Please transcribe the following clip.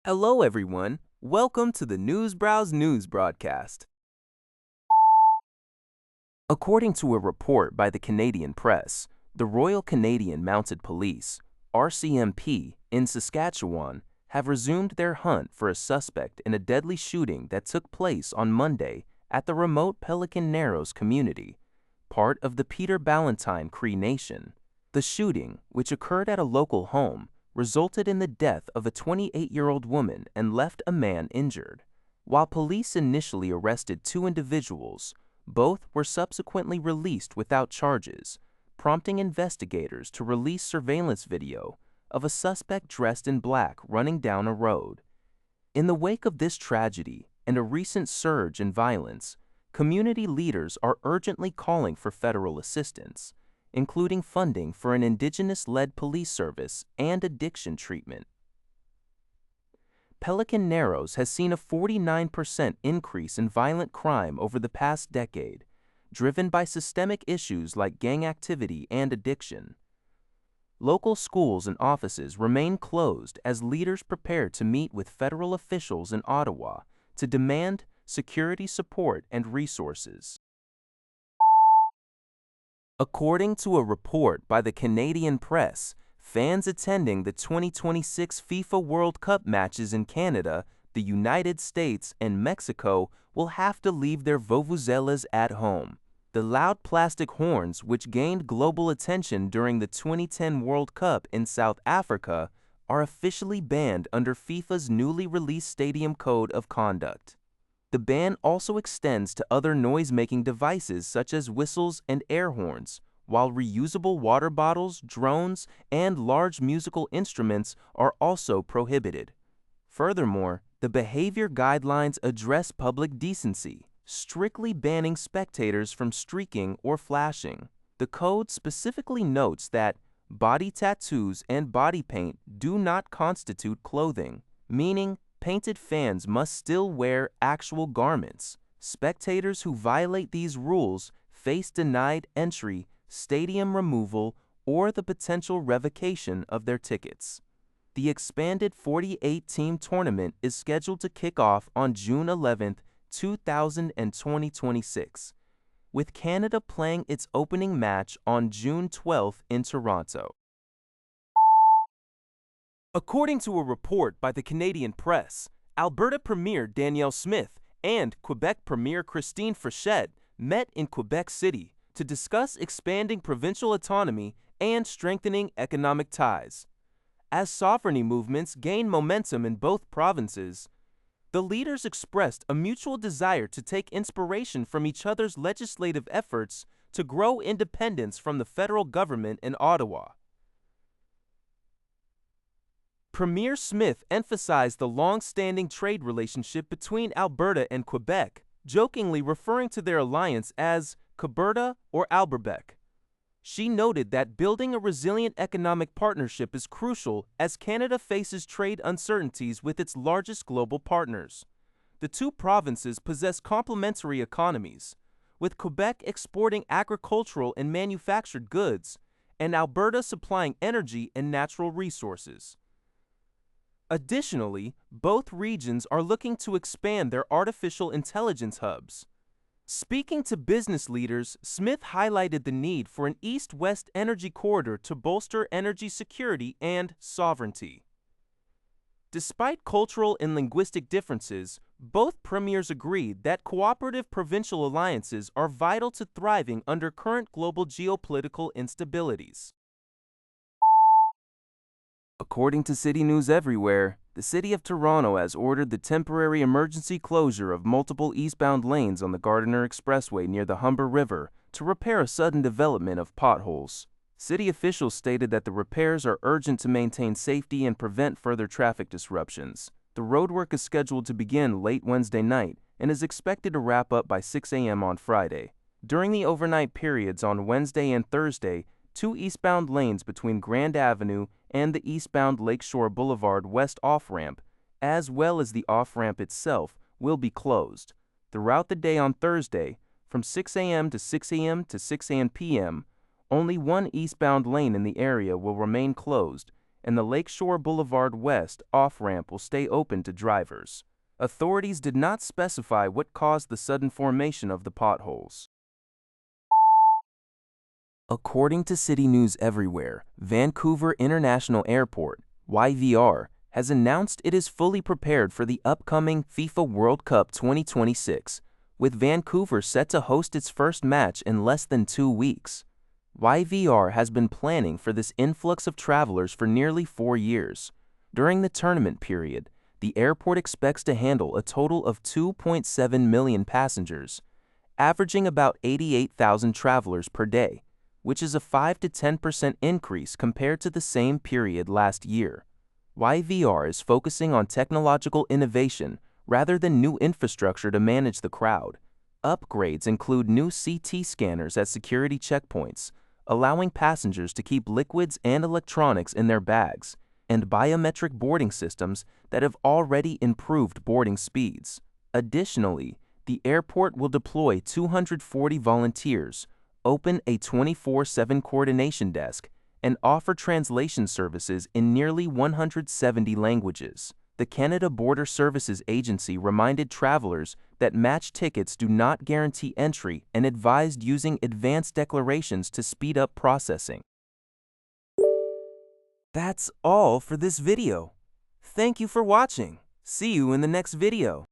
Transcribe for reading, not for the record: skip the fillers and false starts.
Hello, everyone. Welcome to the News Browse News broadcast. According to a report by the Canadian Press, the Royal Canadian Mounted Police, RCMP, in Saskatchewan have resumed their hunt for a suspect in a deadly shooting that took place on Monday at the remote Pelican Narrows community, part of the Peter Ballantine Cree Nation. The shooting, which occurred at a local home, resulted in the death of a 28-year-old woman and left a man injured. While police initially arrested two individuals, both were subsequently released without charges, prompting investigators to release surveillance video of a suspect dressed in black running down a road. In the wake of this tragedy and a recent surge in violence, community leaders are urgently calling for federal assistance, including funding for an Indigenous-led police service and addiction treatment. Pelican Narrows has seen a 49% increase in violent crime over the past decade, driven by systemic issues like gang activity and addiction. Local schools and offices remain closed as leaders prepare to meet with federal officials in Ottawa to demand security support and resources. According to a report by the Canadian Press, fans attending the 2026 FIFA World Cup matches in Canada, the United States, and Mexico will have to leave their vuvuzelas at home. The loud plastic horns, which gained global attention during the 2010 World Cup in South Africa, are officially banned under FIFA's newly released Stadium Code of Conduct. The ban also extends to other noise-making devices such as whistles and air horns, while reusable water bottles, drones, and large musical instruments are also prohibited. Furthermore, the behavior guidelines address public decency, strictly banning spectators from streaking or flashing. The code specifically notes that body tattoos and body paint do not constitute clothing, meaning painted fans must still wear actual garments. Spectators who violate these rules face denied entry, stadium removal, or the potential revocation of their tickets. The expanded 48-team tournament is scheduled to kick off on June 11, 2026, with Canada playing its opening match on June 12 in Toronto. According to a report by the Canadian Press, Alberta Premier Danielle Smith and Quebec Premier Christine Frechette met in Quebec City to discuss expanding provincial autonomy and strengthening economic ties. As sovereignty movements gain momentum in both provinces, the leaders expressed a mutual desire to take inspiration from each other's legislative efforts to grow independence from the federal government in Ottawa. Premier Smith emphasized the long-standing trade relationship between Alberta and Quebec, jokingly referring to their alliance as Que-Berta or Alberbec. She noted that building a resilient economic partnership is crucial as Canada faces trade uncertainties with its largest global partners. The two provinces possess complementary economies, with Quebec exporting agricultural and manufactured goods, and Alberta supplying energy and natural resources. Additionally, both regions are looking to expand their artificial intelligence hubs. Speaking to business leaders, Smith highlighted the need for an east-west energy corridor to bolster energy security and sovereignty. Despite cultural and linguistic differences, both premiers agreed that cooperative provincial alliances are vital to thriving under current global geopolitical instabilities. According to City News Everywhere, the City of Toronto has ordered the temporary emergency closure of multiple eastbound lanes on the Gardiner Expressway near the Humber River to repair a sudden development of potholes. City officials stated that the repairs are urgent to maintain safety and prevent further traffic disruptions. The roadwork is scheduled to begin late Wednesday night and is expected to wrap up by 6 a.m. on Friday. During the overnight periods on Wednesday and Thursday, two eastbound lanes between Grand Avenue and the eastbound Lakeshore Boulevard West off-ramp, as well as the off-ramp itself, will be closed. Throughout the day on Thursday, from 6 a.m. to 6 a.m. to 6 p.m., only one eastbound lane in the area will remain closed, and the Lakeshore Boulevard West off-ramp will stay open to drivers. Authorities did not specify what caused the sudden formation of the potholes. According to City News Everywhere, Vancouver International Airport, YVR, has announced it is fully prepared for the upcoming FIFA World Cup 2026, with Vancouver set to host its first match in less than 2 weeks. YVR has been planning for this influx of travelers for nearly 4 years. During the tournament period, the airport expects to handle a total of 2.7 million passengers, averaging about 88,000 travelers per day, which is a 5 to 10% increase compared to the same period last year. YVR is focusing on technological innovation rather than new infrastructure to manage the crowd. Upgrades include new CT scanners at security checkpoints, allowing passengers to keep liquids and electronics in their bags, and biometric boarding systems that have already improved boarding speeds. Additionally, the airport will deploy 240 volunteers, open a 24/7 coordination desk, and offer translation services in nearly 170 languages. The Canada Border Services Agency reminded travelers that match tickets do not guarantee entry and advised using advanced declarations to speed up processing. That's all for this video. Thank you for watching. See you in the next video.